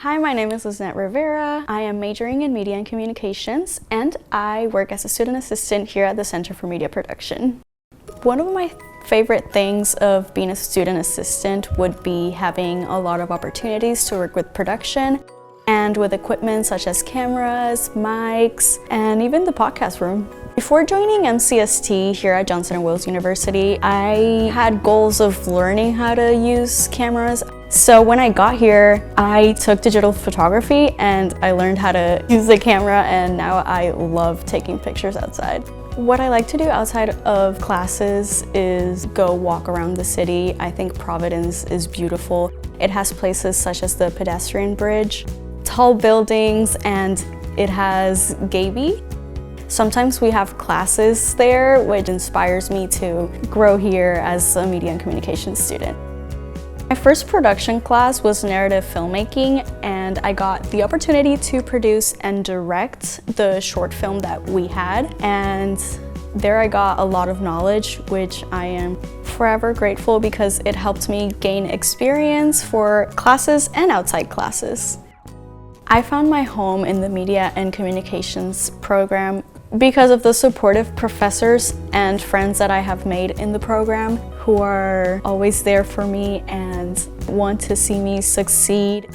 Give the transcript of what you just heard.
Hi, my name is Liznett Rivera. I am majoring in Media and Communications, and I work as a student assistant here at the Center for Media Production. One of my favorite things of being a student assistant would be having a lot of opportunities to work with production and with equipment such as cameras, mics, and even the podcast room. Before joining MCST here at Johnson & Wales University, I had goals of learning how to use cameras. So when I got here, I took digital photography and I learned how to use the camera, and now I love taking pictures outside. What I like to do outside of classes is go walk around the city. I think Providence is beautiful. It has places such as the pedestrian bridge, tall buildings, and it has Gaby. Sometimes we have classes there, which inspires me to grow here as a media and communications student. My first production class was narrative filmmaking, and I got the opportunity to produce and direct the short film that we had. And there I got a lot of knowledge, which I am forever grateful because it helped me gain experience for classes and outside classes. I found my home in the Media and Communications program because of the supportive professors and friends that I have made in the program who are always there for me and want to see me succeed.